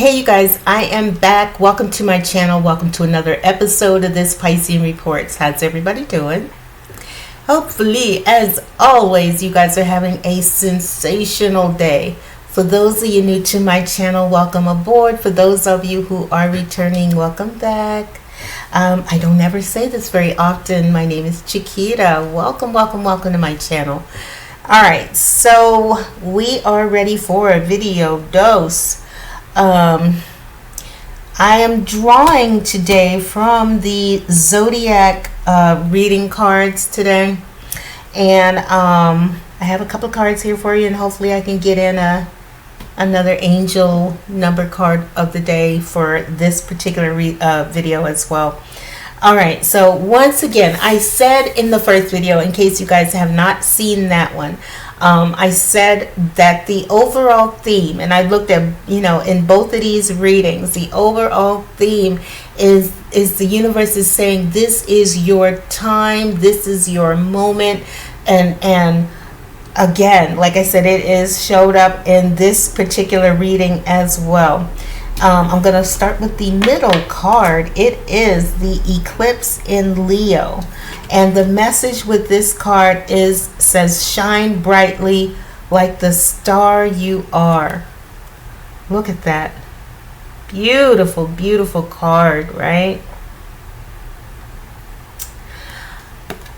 Hey you guys, I am back. Welcome to my channel. Welcome to another episode of this Piscean Reports. How's everybody doing? Hopefully, as always, you guys are having a sensational day. For those of you new to my channel, welcome aboard. For those of you who are returning, welcome back. I don't ever say this very often. My name is Chiquita. Welcome to my channel. Alright, so we are ready for a video dose. I am drawing today from the zodiac reading cards today, and I have a couple of cards here for you, and hopefully I can get in another angel number card of the day for this particular video as well. Alright, so once again, I said in the first video, in case you guys have not seen that one, I said that the overall theme, and I looked at, in both of these readings, the overall theme is the universe is saying this is your time, this is your moment, and again, like I said, it is showed up in this particular reading as well. I'm going to start with the middle card. It is the eclipse in Leo. And the message with this card says, shine brightly like the star you are. Look at that. Beautiful, beautiful card, right?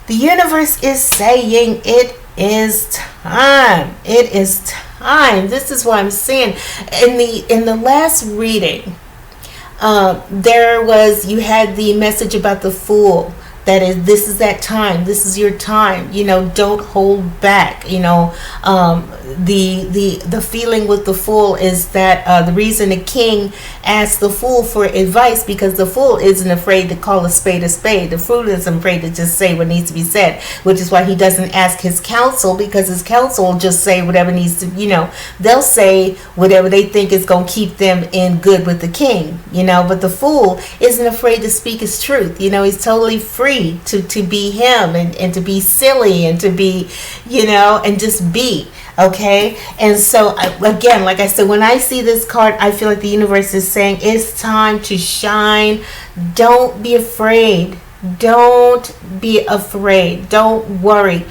The universe is saying it is time. It is time. This is what I'm saying. In the last reading, you had the message about the Fool. That is, this is that time. This is your time. Don't hold back. The feeling with the Fool is that the reason the king asked the Fool for advice, because the Fool isn't afraid to call a spade a spade. The Fool isn't afraid to just say what needs to be said, which is why he doesn't ask his counsel, because his counsel will just say whatever needs to, they'll say whatever they think is going to keep them in good with the king, but the Fool isn't afraid to speak his truth. He's totally free to be him and to be silly and to be, and just be. Okay, and so again, like I said, when I see this card, I feel like the universe is saying it's time to shine. Don't be afraid. Don't be afraid. Don't worry.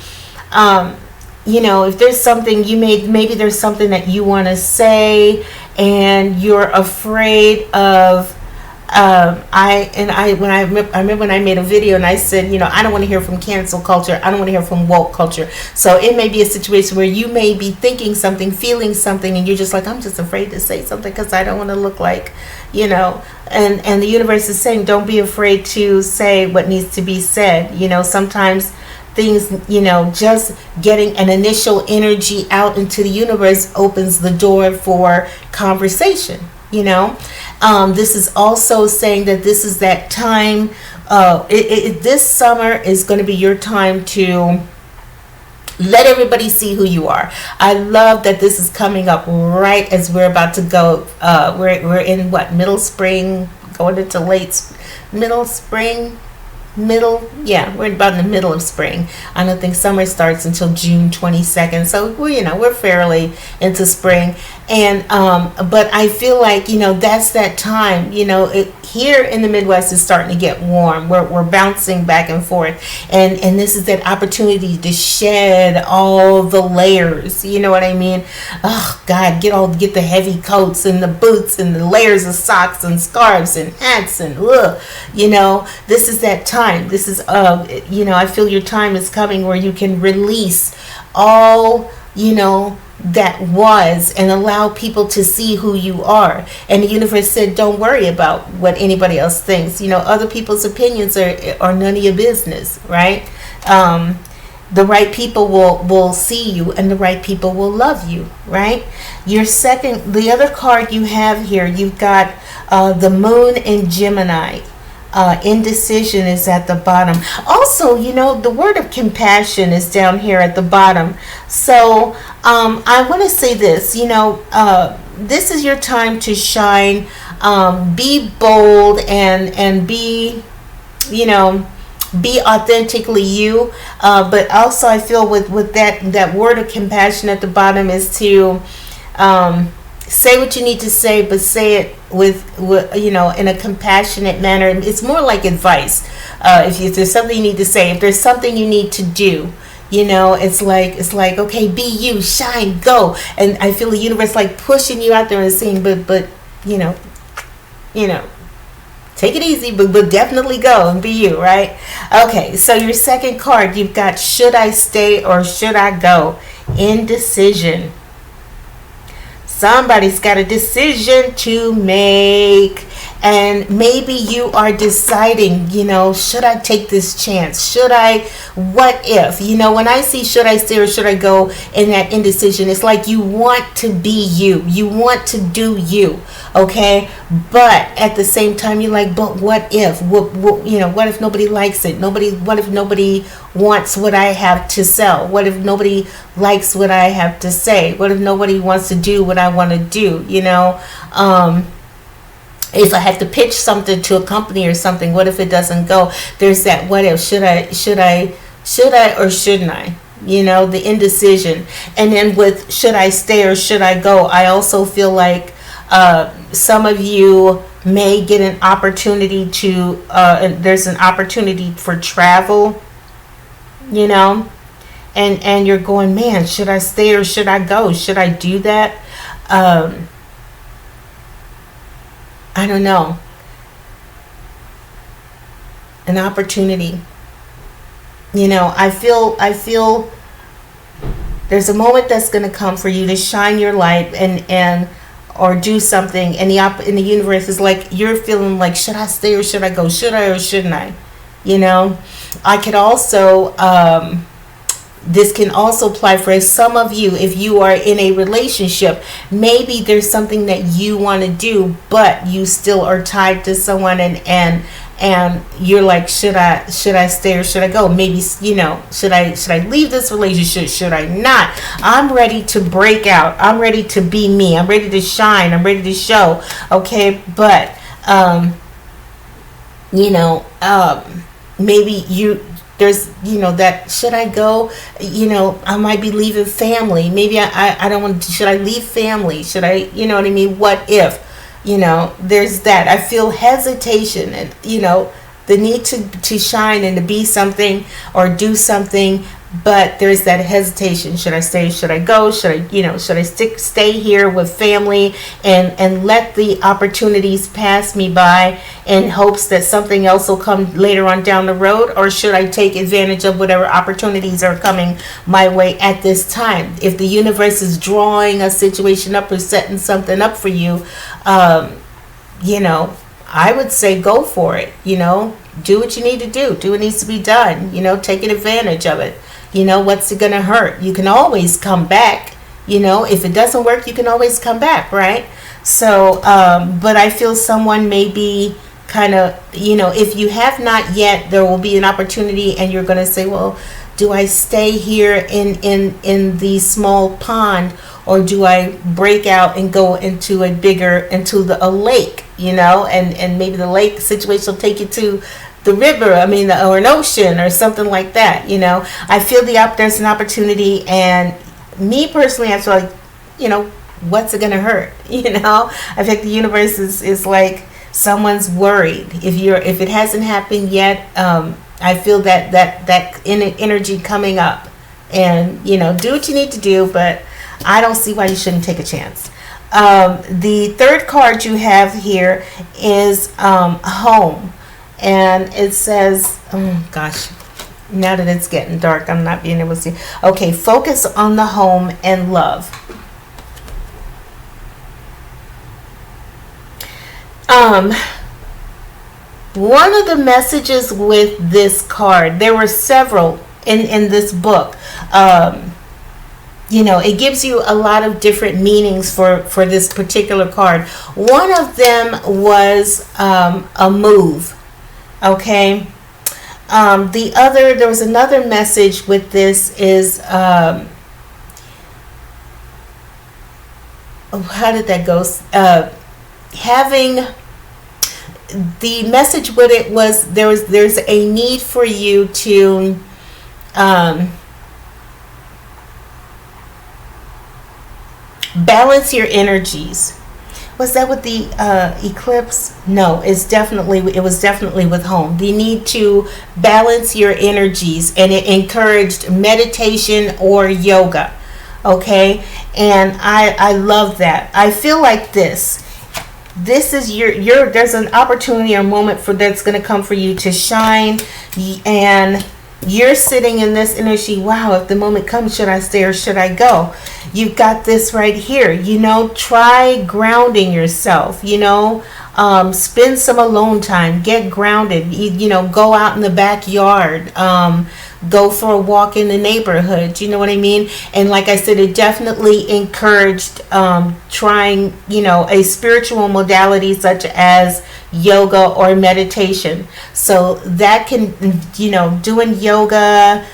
If there's something maybe there's something that you want to say and you're afraid of. I remember when I made a video and I said, I don't want to hear from cancel culture. I don't want to hear from woke culture. So it may be a situation where you may be thinking something, feeling something, and you're just like, I'm just afraid to say something because I don't want to look like, and the universe is saying, don't be afraid to say what needs to be said. Sometimes things, just getting an initial energy out into the universe opens the door for conversation. This is also saying that this is that time. This summer is going to be your time to let everybody see who you are. I love that this is coming up right as we're about to go. We're in middle spring, going into middle spring. We're about in the middle of spring. I don't think summer starts until June 22nd, so we're fairly into spring. And but I feel like that's that time. Here in the Midwest is starting to get warm. We're bouncing back and forth, and this is that opportunity to shed all the layers. You know what I mean? Oh God, get the heavy coats and the boots and the layers of socks and scarves and hats and this is that time. This is I feel your time is coming where you can release all that was and allow people to see who you are. And the universe said, don't worry about what anybody else thinks. Other people's opinions are none of your business, right? The right people will see you, and the right people will love you, right? The other card you have here, you've got the moon in Gemini. Indecision is at the bottom. Also, the word of compassion is down here at the bottom. So I want to say this, this is your time to shine. Be bold and be, be authentically you. But also I feel with that word of compassion at the bottom is to say what you need to say, but say it with in a compassionate manner. It's more like advice. If there's something you need to say, if there's something you need to do, it's like okay, be you, shine, go. And I feel the universe like pushing you out there and saying, but you know, take it easy, but definitely go and be you, right? Okay, so your second card, you've got should I stay or should I go? Indecision. Somebody's got a decision to make, and maybe you are deciding, should I take this chance? What if? When I see should I stay or should I go in that indecision, it's like you want to be you. You want to do you, okay? But at the same time, you're like, but what if? What if nobody likes it? What if nobody wants what I have to sell? What if nobody likes what I have to say? What if nobody wants to do what I want to do? If I have to pitch something to a company or something, what if it doesn't go? There's that what if. Should I or shouldn't I? The indecision. And then with should I stay or should I go, I also feel like some of you may get an opportunity to there's an opportunity for travel, and you're going, man, should I stay or should I go? Should I do that? I don't know. An opportunity. I feel there's a moment that's going to come for you to shine your light and or do something, and the universe is like, you're feeling like, should I stay or should I go? Should I or shouldn't I? I could also this can also apply for some of you. If you are in a relationship, maybe there's something that you want to do, but you still are tied to someone, and you're like, should I stay or should I go? Maybe, should I leave this relationship? Should I not? I'm ready to break out. I'm ready to be me. I'm ready to shine. I'm ready to show. Okay. But, maybe there's, that should I go? I might be leaving family. Maybe I don't want to, should I leave family? Should I, what I mean? What if? There's that. I feel hesitation and, the need to shine and to be something or do something, but there's that hesitation. Should I stay? Should I go? Should I stay here with family and let the opportunities pass me by in hopes that something else will come later on down the road? Or should I take advantage of whatever opportunities are coming my way at this time? If the universe is drawing a situation up or setting something up for you, I would say go for it. Do what you need to do. Do what needs to be done. Take advantage of it. What's it going to hurt? You can always come back. If it doesn't work, you can always come back, right? So, but I feel someone may be kind of, if you have not yet, there will be an opportunity and you're going to say, well, do I stay here in the small pond, or do I break out and go into a lake, and maybe the lake situation will take you to the river, or an ocean or something like that. I feel there's an opportunity, and me personally, I feel like, what's it going to hurt? I think the universe is like, someone's worried. If it hasn't happened yet, I feel that energy coming up, and do what you need to do, but I don't see why you shouldn't take a chance. The third card you have here is home, and it says, oh gosh, now that it's getting dark, I'm not being able to see. Okay, focus on the home and love. One of the messages with this card, there were several in this book. It gives you a lot of different meanings for this particular card. One of them was a move. Okay. There was another message with this is, how did that go? Having the message with it was there's a need for you to Balance your energies. Was that with the eclipse? No, it was definitely with home. You need to balance your energies, and it encouraged meditation or yoga. Okay, and I love that. I feel like this is your there's an opportunity or moment for that's going to come for you to shine, and you're sitting in this energy. Wow, if the moment comes, should I stay or should I go? You've got this right here. Try grounding yourself. Spend some alone time. Get grounded. Go out in the backyard. Go for a walk in the neighborhood. You know what I mean? And like I said, it definitely encouraged trying, a spiritual modality such as yoga or meditation. So that can, doing yoga,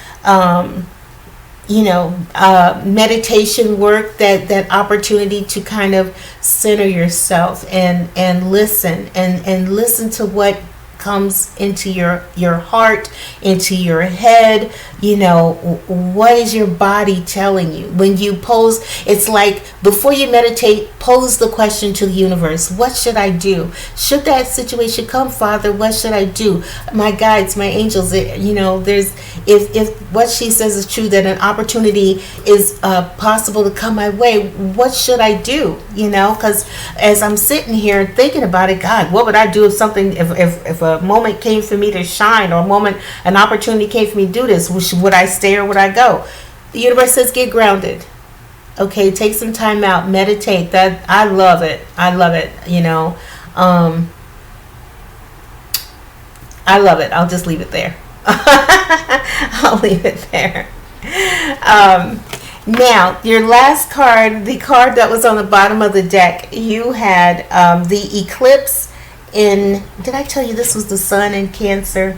meditation work, that opportunity to kind of center yourself and listen and listen to what comes into your heart, into your head. What is your body telling you? When you pose, it's like before you meditate, pose the question to the universe. What should I do? Should that situation come, Father, what should I do? My guides, my angels, there's if what she says is true, that an opportunity is possible to come my way, what should I do? Because as I'm sitting here thinking about it, God, what would I do if a moment came for me to shine, or an opportunity came for me to do this? Would I stay or would I go? The universe says get grounded. Okay, take some time out, meditate. That I love it. I love it. I love it. I'll just leave it there. I'll leave it there. Now, your last card, the card that was on the bottom of the deck, you had the eclipse in, did I tell you this was the sun in Cancer?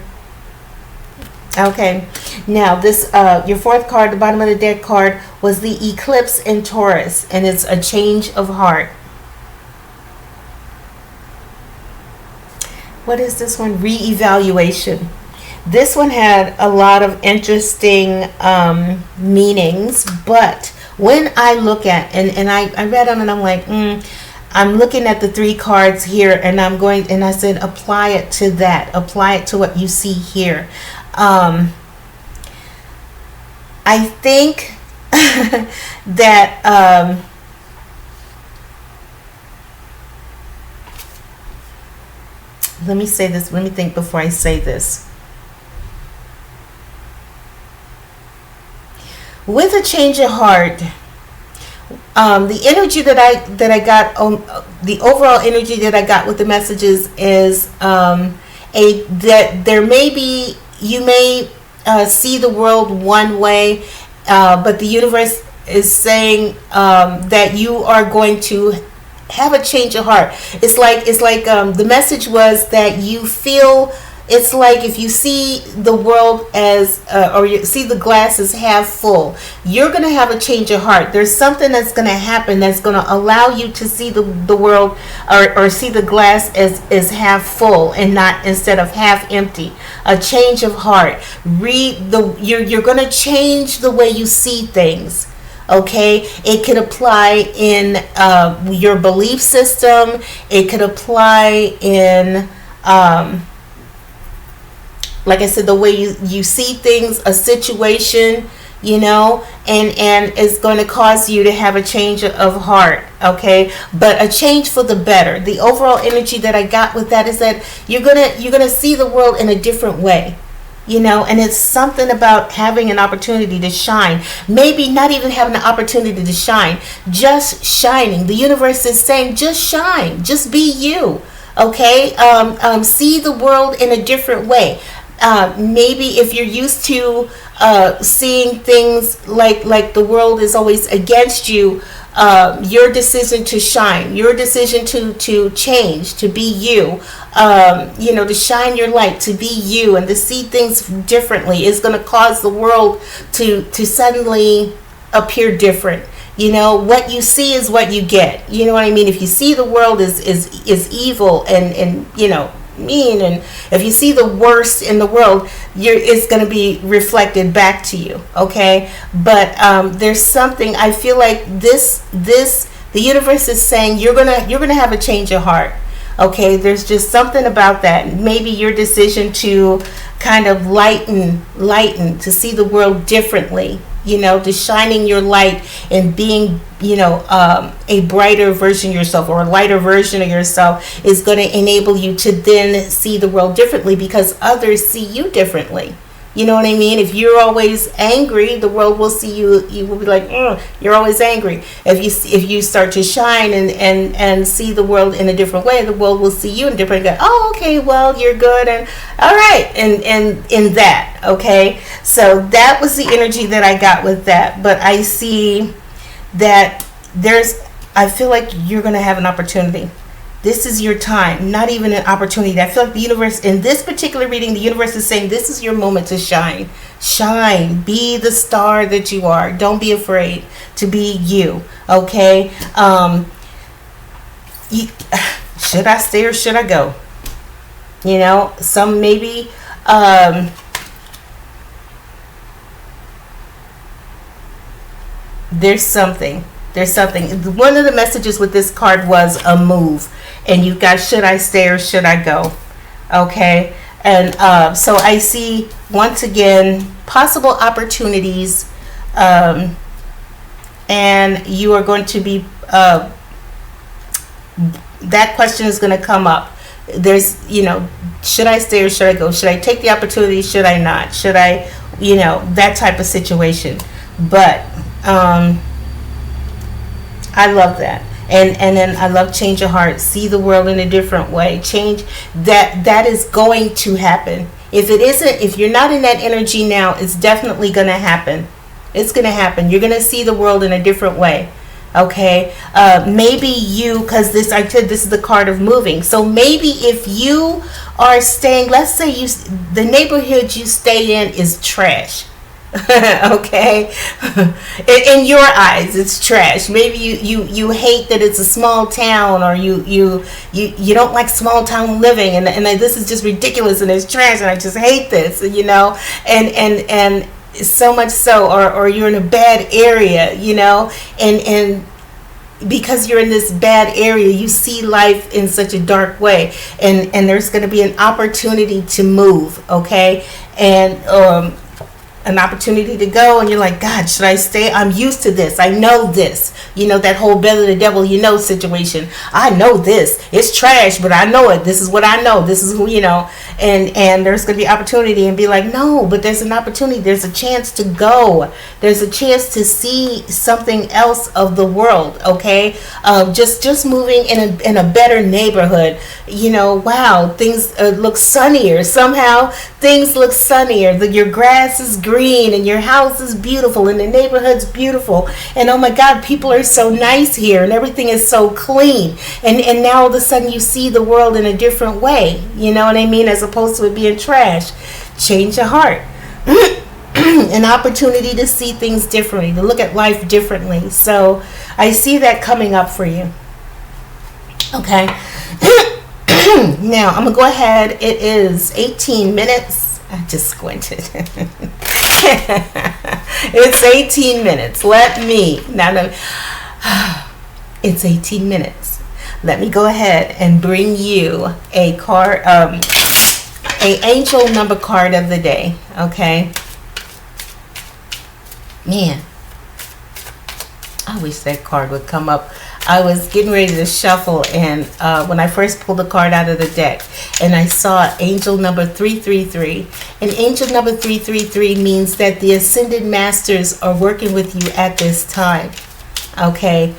Okay. Now, this, your fourth card, the bottom of the deck card, was the eclipse in Taurus, and it's a change of heart. What is this one? Reevaluation. This one had a lot of interesting meanings, but when I look at, and I read them and I'm like, I'm looking at the three cards here, and I said, apply it to that. Apply it to what you see here. I think that let me say this. Let me think before I say this. With a change of heart, the energy that I got, the overall energy that I got with the messages is that there may be, you may see the world one way, but the universe is saying that you are going to have a change of heart. It's like the message was that you feel. It's like if you see the world as, or you see the glass as half full, you're going to have a change of heart. There's something that's going to happen that's going to allow you to see the world or see the glass as half full and not instead of half empty. A change of heart. You're going to change the way you see things. Okay, it could apply in your belief system. It could apply in like I said, the way you see things, a situation, and it's going to cause you to have a change of heart, okay? But a change for the better. The overall energy that I got with that is that you're gonna see the world in a different way, and it's something about having an opportunity to shine. Maybe not even having an opportunity to shine, just shining. The universe is saying, just shine, just be you, okay? See the world in a different way. Maybe if you're used to seeing things like the world is always against you, your decision to shine, your decision to change, to be you, to shine your light, to be you, and to see things differently is going to cause the world to suddenly appear different. What you see is what you get. You know what I mean? If you see the world is evil and mean, and if you see the worst in the world, it's going to be reflected back to you. Okay, but there's something I feel like the universe is saying you're gonna have a change of heart. Okay, there's just something about that. Maybe your decision to kind of lighten, to see the world differently, to shining your light and being, a brighter version of yourself or a lighter version of yourself is going to enable you to then see the world differently because others see you differently. You know what I mean? If you're always angry, the world will see you. You will be like, you're always angry. If you start to shine and see the world in a different way, the world will see you in a different way. Oh, okay, well, you're good, and all right, and in that, okay. So that was the energy that I got with that. But I see that I feel like you're gonna have an opportunity. This is your time, not even an opportunity. I feel like the universe, in this particular reading, the universe is saying this is your moment to shine. Shine. Be the star that you are. Don't be afraid to be you. Okay? Should I stay or should I go? Some maybe... there's something. One of the messages with this card was a move, and you've got should I stay or should I go? Okay, and so I see once again possible opportunities, and you are going to be that question is going to come up. There's should I stay or should I go? Should I take the opportunity? Should I not? Should I that type of situation? But I love that. And then I love change your heart. See the world in a different way. Change that is going to happen. If you're not in that energy now, it's definitely going to happen. It's going to happen. You're going to see the world in a different way. Okay. Maybe because I said this is the card of moving. So maybe if you are staying, let's say the neighborhood you stay in is trash. Okay, in your eyes it's trash. Maybe you hate that it's a small town, or you don't like small town living, and this is just ridiculous and it's trash and I just hate this, and so much so, or you're in a bad area, and because you're in this bad area, you see life in such a dark way, and there's going to be an opportunity to move. Okay, and an opportunity to go, and you're like, God, should I stay? I'm used to this. I know this. That whole belly of the devil, situation. I know this. It's trash, but I know it. This is what I know. This is who, and there's going to be opportunity, and be like, no, but there's an opportunity. There's a chance to go. There's a chance to see something else of the world. Okay. Just moving in a better neighborhood. Wow, things look sunnier. Somehow things look sunnier. Your grass is green, and your house is beautiful, and the neighborhood's beautiful, and oh my God, people are so nice here, and everything is so clean, and now all of a sudden you see the world in a different way, what I mean, as opposed to it being trash. Change your heart. An opportunity to see things differently, to look at life differently. So I see that coming up for you. Okay. Now I'm gonna go ahead. It is 18 minutes. I just squinted. It's 18 minutes. It's 18 minutes. Let me go ahead and bring you a card, a angel number card of the day. Okay. Man, I wish that card would come up. I was getting ready to shuffle, and when I first pulled the card out of the deck, and I saw angel number 333. And angel number 333 means that the ascended masters are working with you at this time. Okay,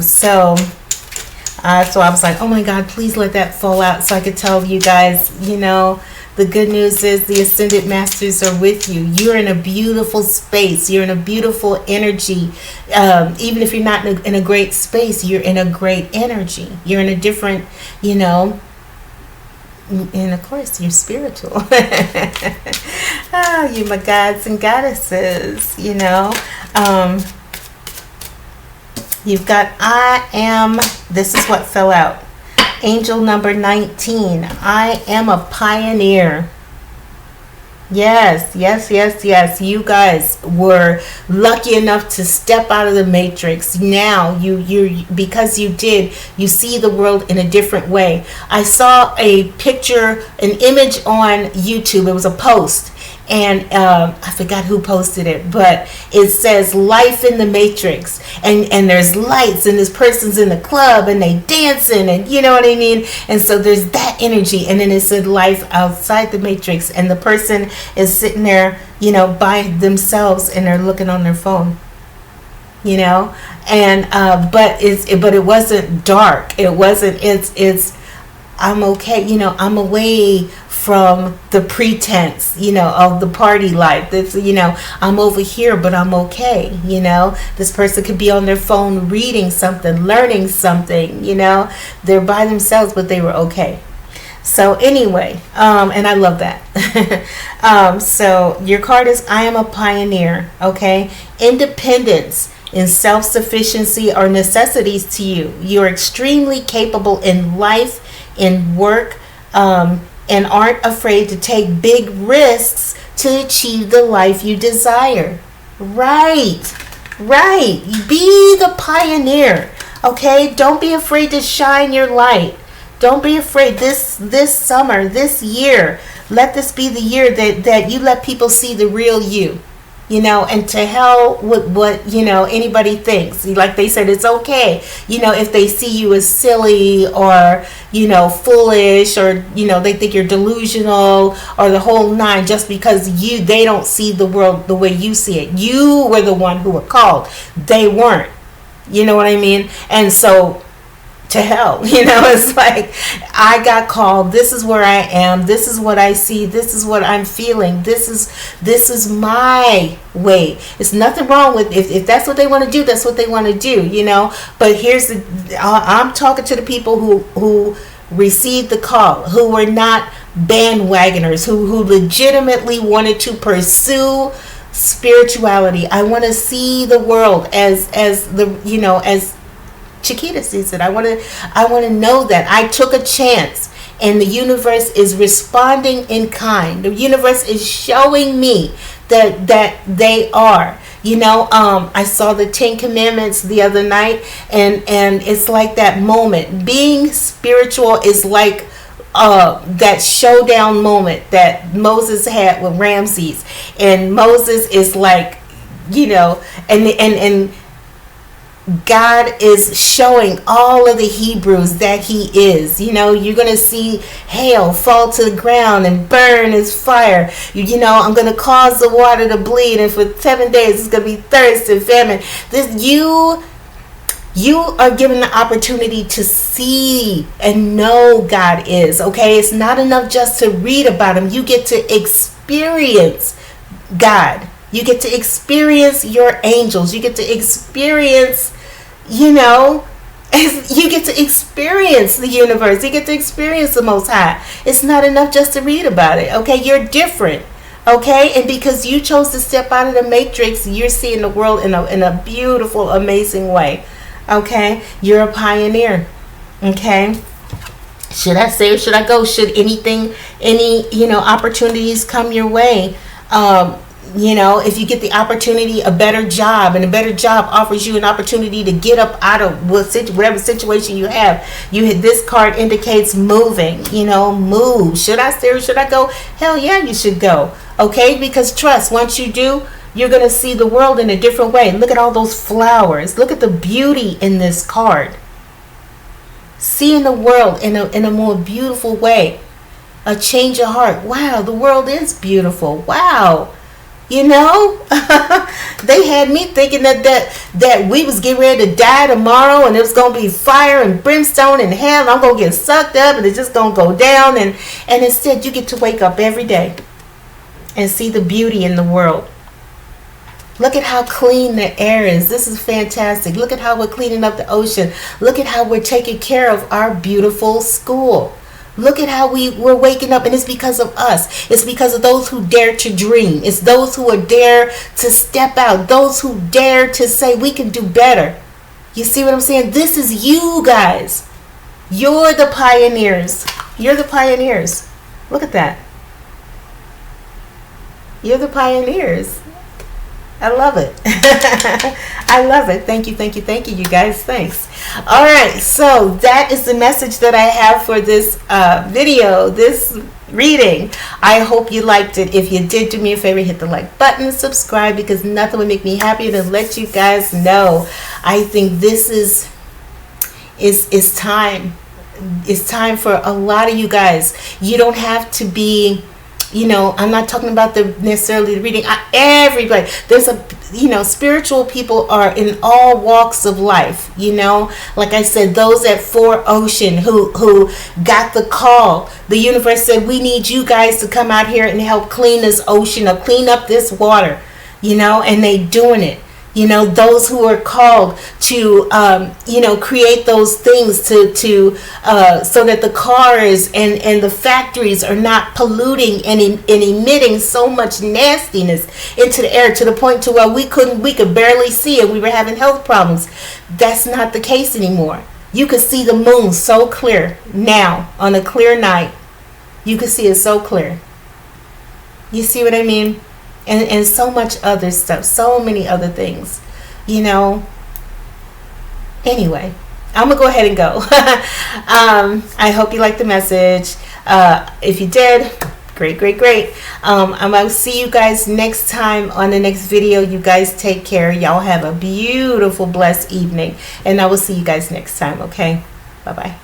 so I was like, oh my God, please let that fall out so I could tell you guys, the good news is the ascended masters are with you. You're in a beautiful space. You're in a beautiful energy. Even if you're not in a great space, you're in a great energy. You're in a different, and of course, you're spiritual. You're my gods and goddesses, You've got I am, this is what fell out. Angel number 19. I am a pioneer. Yes, yes, yes, yes. You guys were lucky enough to step out of the matrix. Now you because you did, you see the world in a different way. I saw a picture, an image on YouTube. It was a post, and I forgot who posted it, but it says "Life in the Matrix," and there's lights, and this person's in the club, and they dancing, and you know what I mean. And so there's that energy, and then it said "Life outside the Matrix," and the person is sitting there, you know, by themselves, and they're looking on their phone, you know. And but it wasn't dark. It wasn't. It's I'm okay, you know, I'm away from the pretense, you know, of the party life. That's, you know, I'm over here, but I'm okay, you know. This person could be on their phone reading something, learning something, you know. They're by themselves, but they were okay. So anyway, and I love that. So your card is I am a pioneer, okay? Independence and self-sufficiency are necessities to you. You're extremely capable in life, in work, and aren't afraid to take big risks to achieve the life you desire. Right. Be the pioneer, okay? Don't be afraid to shine your light. Don't be afraid. This summer, this year, let this be the year that you let people see the real you. You know, and to hell with what, you know, anybody thinks. Like they said, it's okay, you know, if they see you as silly or, you know, foolish, or, you know, they think you're delusional or the whole nine, just because they don't see the world the way you see it. You were the one who were called. They weren't. You know what I mean? And so to hell, you know, it's like, I got called. This is where I am. This is what I see. This is what I'm feeling. This is my way. It's nothing wrong with, if that's what they want to do, that's what they want to do, you know. But I'm talking to the people who received the call, who were not bandwagoners, who legitimately wanted to pursue spirituality. I want to see the world as the, you know, as Chiquita sees it. I want to know that I took a chance, and the universe is responding in kind. The universe is showing me that they are. You know, I saw the 10 Commandments the other night, and it's like that moment. Being spiritual is like that showdown moment that Moses had with Ramses, and Moses is like, you know, and God is showing all of the Hebrews that he is. You know, you're going to see hail fall to the ground and burn as fire. You know, I'm going to cause the water to bleed, and for 7 days it's going to be thirst and famine. You are given the opportunity to see and know God is, okay? It's not enough just to read about him. You get to experience God. You get to experience your angels. You get to experience, you know, you get to experience the universe. You get to experience the Most High. It's not enough just to read about it, okay? You're different, okay? And because you chose to step out of the matrix, you're seeing the world in a beautiful, amazing way, okay? You're a pioneer, okay? Should I say or should I go? Should any, you know, opportunities come your way, you know, if you get the opportunity, a better job, and a better job offers you an opportunity to get up out of whatever situation you have. This card indicates moving, you know, move. Should I stay or should I go? Hell yeah, you should go. Okay, because trust, once you do, you're going to see the world in a different way. Look at all those flowers. Look at the beauty in this card. Seeing the world in a more beautiful way. A change of heart. Wow, the world is beautiful. Wow. You know, they had me thinking that we was getting ready to die tomorrow, and it was going to be fire and brimstone and hell. I'm going to get sucked up, and it's just going to go down. And instead, you get to wake up every day and see the beauty in the world. Look at how clean the air is. This is fantastic. Look at how we're cleaning up the ocean. Look at how we're taking care of our beautiful school. Look at how we're waking up, and it's because of us. It's because of those who dare to dream. It's those who dare to step out. Those who dare to say we can do better. You see what I'm saying? This is you guys. You're the pioneers. You're the pioneers. Look at that. You're the pioneers. I love it. I love it. Thank you, thank you, thank you, you guys. Thanks. All right, so that is the message that I have for this video, this reading. I hope you liked it. If you did, do me a favor, hit the like button, subscribe, because nothing would make me happier than let you guys know. I think this is time. It's time for a lot of you guys. You don't have to be, I'm not talking about necessarily the reading. Everybody, there's spiritual people are in all walks of life. Like I said, those at Four Ocean who got the call. The universe said, we need you guys to come out here and help clean this ocean up, clean up this water. And they doing it. Those who are called to, create those things to so that the cars and the factories are not polluting and emitting so much nastiness into the air to the point to where we could barely see it. We were having health problems. That's not the case anymore. You could see the moon so clear now on a clear night. You could see it so clear. You see what I mean? And so much other stuff, so many other things, Anyway, I'm going to go ahead and go. I hope you liked the message. If you did, great. I'm going to see you guys next time on the next video. You guys take care. Y'all have a beautiful, blessed evening. And I will see you guys next time, okay? Bye-bye.